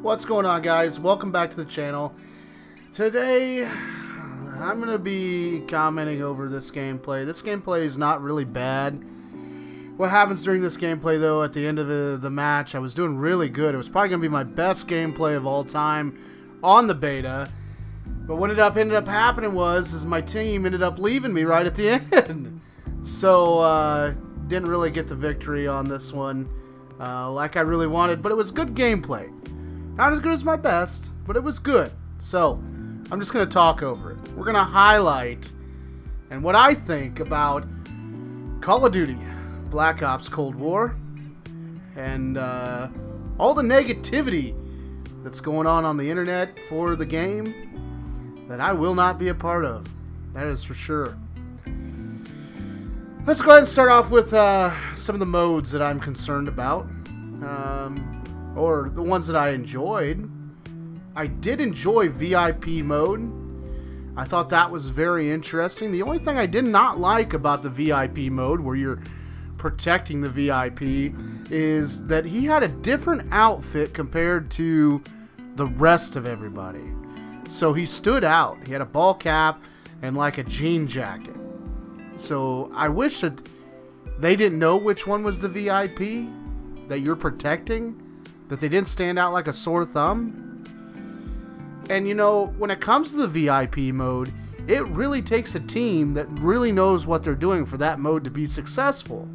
What's going on, guys? Welcome back to the channel. Today I'm going to be commenting over this gameplay. This gameplay is not really bad. What happens during this gameplay, though, at the end of the match, I was doing really good. It was probably going to be my best gameplay of all time on the beta. But what ended up happening was my team ended up leaving me right at the end. So didn't really get the victory on this one like I really wanted, but it was good gameplay. Not as good as my best, but it was good. So I'm just going to talk over it. We're going to highlight and what I think about Call of Duty Black Ops Cold War and all the negativity that's going on the internet for the game that I will not be a part of. That is for sure. Let's go ahead and start off with some of the modes that I'm concerned about, or the ones that I enjoyed. I did enjoy VIP mode. I thought that was very interesting. The only thing I did not like about the VIP mode, where you're protecting the VIP, is that he had a different outfit compared to the rest of everybody. So he stood out. He had a ball cap and like a jean jacket. So I wish that they didn't know which one was the VIP that you're protecting, that they didn't stand out like a sore thumb. And you know, when it comes to the VIP mode, it really takes a team that really knows what they're doing for that mode to be successful.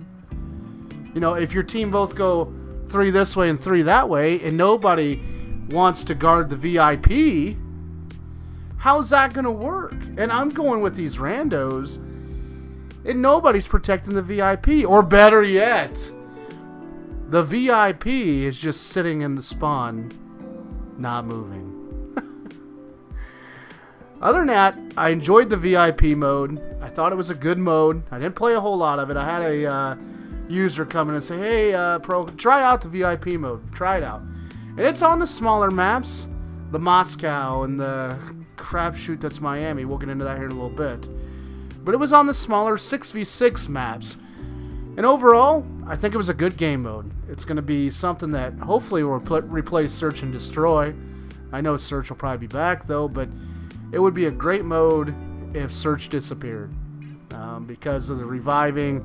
You know, if your team both go 3 this way and 3 that way, and nobody wants to guard the VIP, how's that going to work? And I'm going with these randos, and nobody's protecting the VIP. Or better yet, the VIP is just sitting in the spawn, not moving. Other than that, I enjoyed the VIP mode. I thought it was a good mode. I didn't play a whole lot of it. I had a user come in and say, hey, Pro, try out the VIP mode. Try it out. And it's on the smaller maps. The Moscow and the crapshoot that's Miami. We'll get into that here in a little bit. But it was on the smaller 6v6 maps. And overall, I think it was a good game mode. It's going to be something that hopefully will replace Search and Destroy. I know Search will probably be back, though, but it would be a great mode if Search disappeared. Because of the reviving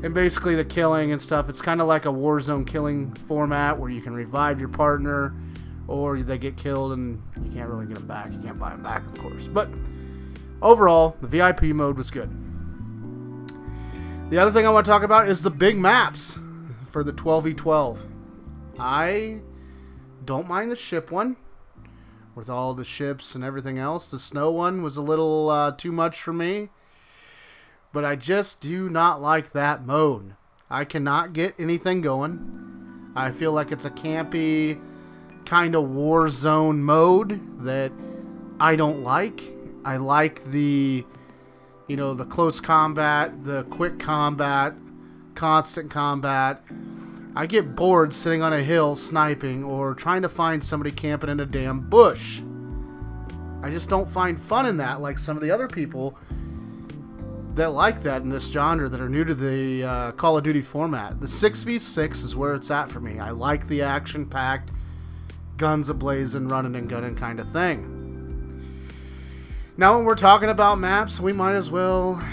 and basically the killing and stuff. It's kind of like a Warzone killing format where you can revive your partner, or they get killed and you can't really get them back. You can't buy them back, of course. But overall, the VIP mode was good. The other thing I want to talk about is the big maps for the 12v12. I don't mind the ship one with all the ships and everything else. The snow one was a little too much for me. But I just do not like that mode. I cannot get anything going. I feel like it's a campy kind of Warzone mode that I don't like. I like the, you know, the close combat, the quick combat, constant combat. I get bored sitting on a hill sniping or trying to find somebody camping in a damn bush. I just don't find fun in that like some of the other people that like that in this genre that are new to the Call of Duty format. The 6v6 is where it's at for me. I like the action-packed, guns a-blazing, running and gunning kind of thing. Now when we're talking about maps, we might as well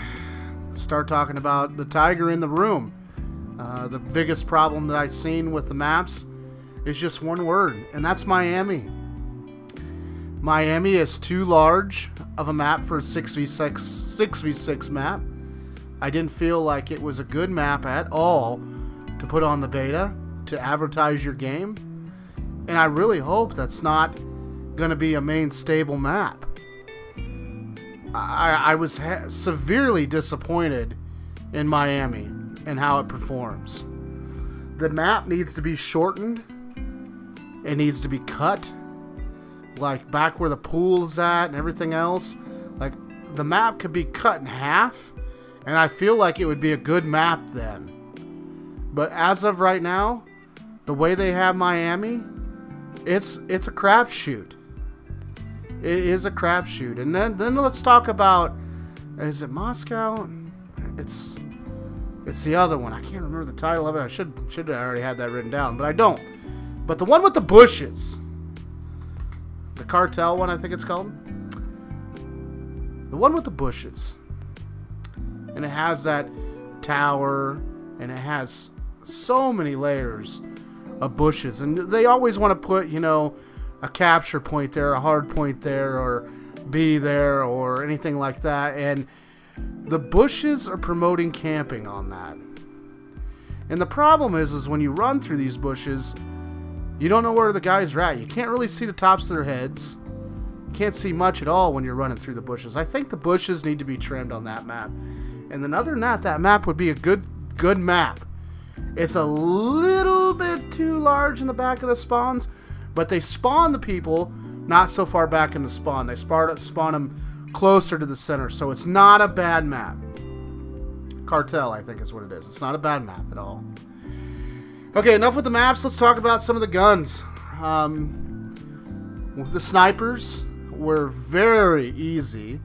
start talking about the tiger in the room. The biggest problem that I've seen with the maps is just one word, and that's Miami. Miami is too large of a map for a 6v6 map. I didn't feel like it was a good map at all to put on the beta to advertise your game, and I really hope that's not going to be a main stable map. I was severely disappointed in Miami and how it performs. The map needs to be shortened. It needs to be cut. Like back where the pool's at and everything else. Like the map could be cut in half, and I feel like it would be a good map then. But as of right now, the way they have Miami, it's a crapshoot. It is a crapshoot. And then let's talk about, is it Moscow? It's the other one. I can't remember the title of it. I should have already had that written down, but I don't. But the one with the bushes, the cartel one, I think it's called. The one with the bushes. And it has that tower, and it has so many layers of bushes. And they always want to put, you know, a capture point there, a hard point there, or be there, or anything like that. And the bushes are promoting camping on that. And the problem is when you run through these bushes, you don't know where the guys are at. You can't really see the tops of their heads. You can't see much at all when you're running through the bushes. I think the bushes need to be trimmed on that map. And then other than that, that map would be a good map. It's a little bit too large in the back of the spawns, but they spawn the people not so far back in the spawn. They spawn them closer to the center, so it's not a bad map. Cartel, I think is what it is. It's not a bad map at all. Okay, enough with the maps. Let's talk about some of the guns. The snipers were very easy.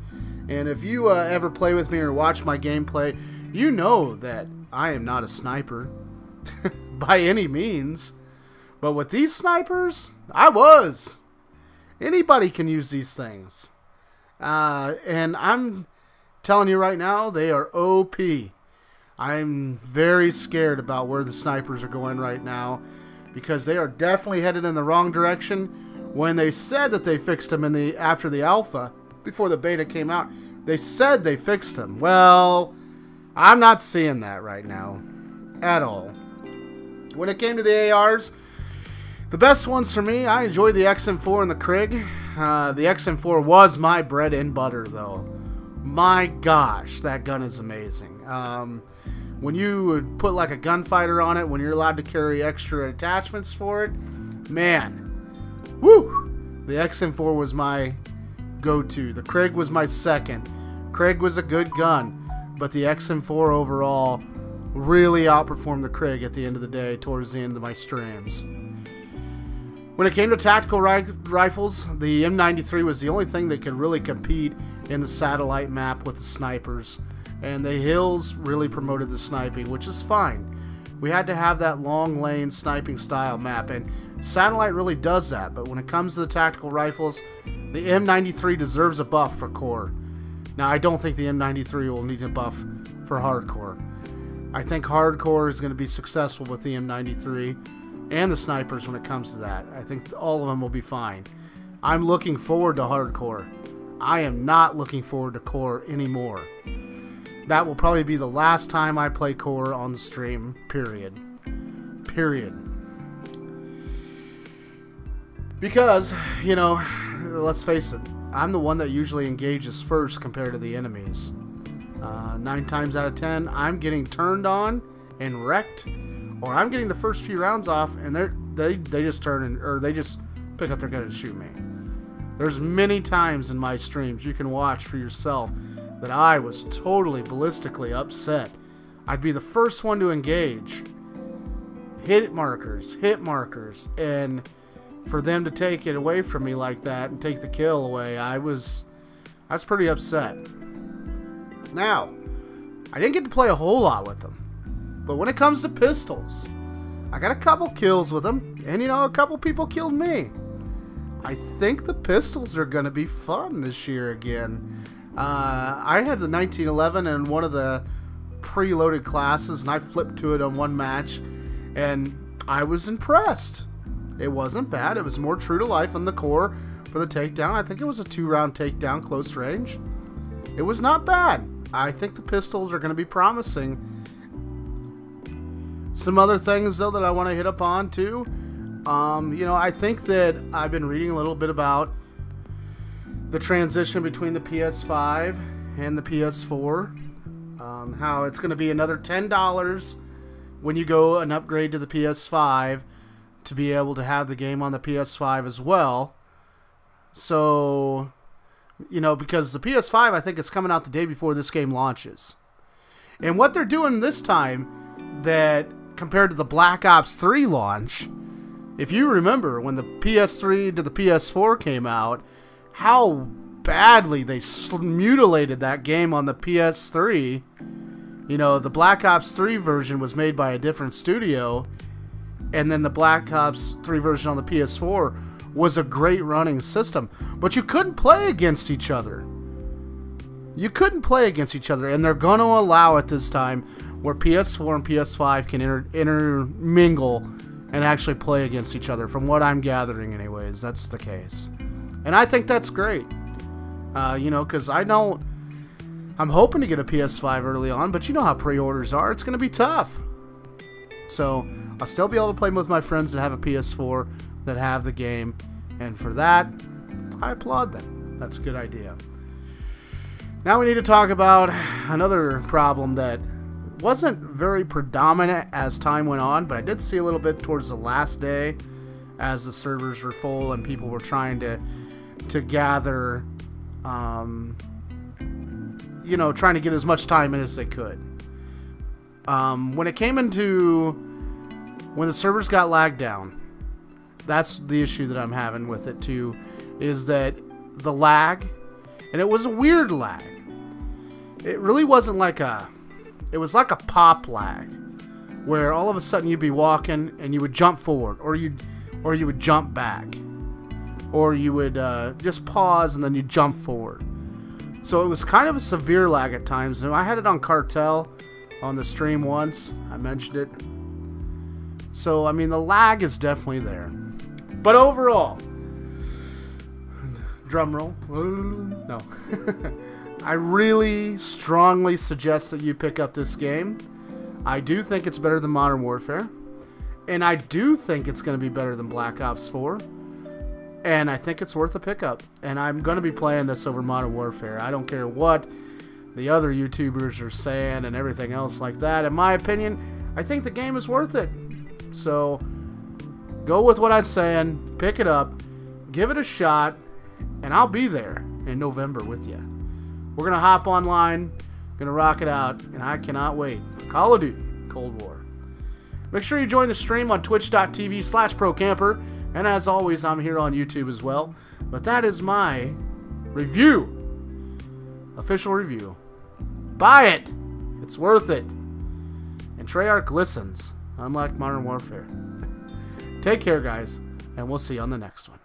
And if you ever play with me or watch my gameplay, you know that I am not a sniper by any means. But with these snipers, I was. Anybody can use these things. And I'm telling you right now, they are OP. I'm very scared about where the snipers are going right now, because they are definitely headed in the wrong direction. When they said that they fixed them after the alpha, before the beta came out, they said they fixed them. Well, I'm not seeing that right now at all. When it came to the ARs, the best ones for me, I enjoyed the XM4 and the Krig. The XM4 was my bread and butter, though. My gosh, that gun is amazing. When you would put like a gunfighter on it, when you're allowed to carry extra attachments for it, man, woo! The XM4 was my go-to. The Krig was my second. Krig was a good gun, but the XM4 overall really outperformed the Krig at the end of the day, towards the end of my streams. When it came to tactical rifles, the M93 was the only thing that could really compete in the satellite map with the snipers. And the hills really promoted the sniping, which is fine. We had to have that long lane sniping style map, and satellite really does that. But when it comes to the tactical rifles, the M93 deserves a buff for core. Now, I don't think the M93 will need a buff for hardcore. I think hardcore is going to be successful with the M93 and the snipers when it comes to that. I think all of them will be fine. I'm looking forward to hardcore. I am not looking forward to core anymore. That will probably be the last time I play core on the stream, period. Period. Because, you know, let's face it, I'm the one that usually engages first compared to the enemies. 9 times out of 10, I'm getting turned on and wrecked, or I'm getting the first few rounds off, and they just they just pick up their gun and shoot me. There's many times in my streams you can watch for yourself that I was totally ballistically upset. I'd be the first one to engage. Hit markers, and for them to take it away from me like that and take the kill away, I was pretty upset. Now, I didn't get to play a whole lot with them, but when it comes to pistols, I got a couple kills with them, and you know, a couple people killed me. I think the pistols are going to be fun this year again. I had the 1911 in one of the preloaded classes, and I flipped to it on one match, and I was impressed. It wasn't bad. It was more true to life on the core for the takedown. I think it was a 2-round takedown, close range. It was not bad. I think the pistols are going to be promising. Some other things, though, that I want to hit up on, too. You know, I think that I've been reading a little bit about the transition between the PS5 and the PS4. How it's going to be another $10 when you go and upgrade to the PS5 to be able to have the game on the PS5 as well. So, you know, because the PS5, I think it's coming out the day before this game launches. And what they're doing this time, that compared to the Black Ops 3 launch, if you remember when the PS3 to the PS4 came out, how badly they mutilated that game on the PS3. You know, the Black Ops 3 version was made by a different studio, And then the Black Ops 3 version on the PS4 was a great running system. But you couldn't play against each other. You couldn't play against each other. And they're going to allow it this time where PS4 and PS5 can intermingle and actually play against each other. From what I'm gathering anyways, that's the case. And I think that's great. You know, because I'm hoping to get a PS5 early on, but you know how pre-orders are. It's going to be tough. So I'll still be able to play with my friends that have a PS4 that have the game. And for that, I applaud them. That's a good idea. Now we need to talk about another problem that wasn't very predominant as time went on, but I did see a little bit towards the last day as the servers were full and people were trying to gather, you know, trying to get as much time in as they could. When it came into when the servers got lagged down, that's the issue that I'm having with it too, is that the lag, and it was a weird lag. It really wasn't like it was like a pop lag, where all of a sudden you'd be walking and you would jump forward, or you would jump back, or you would just pause and then you jump forward. So it was kind of a severe lag at times. And I had it on Cartel on the stream once. I mentioned it. So I mean, the lag is definitely there. But overall, drum roll. No. I really strongly suggest that you pick up this game. I do think it's better than Modern Warfare. And I do think it's going to be better than Black Ops 4. And I think it's worth a pickup. And I'm going to be playing this over Modern Warfare. I don't care what the other YouTubers are saying and everything else like that. In my opinion, I think the game is worth it. So go with what I'm saying. Pick it up. Give it a shot. And I'll be there in November with you. We're going to hop online, going to rock it out, and I cannot wait for Call of Duty Cold War. Make sure you join the stream on twitch.tv/Procampar, and as always, I'm here on YouTube as well. But that is my review, official review. Buy it. It's worth it. And Treyarch listens, unlike Modern Warfare. Take care, guys, and we'll see you on the next one.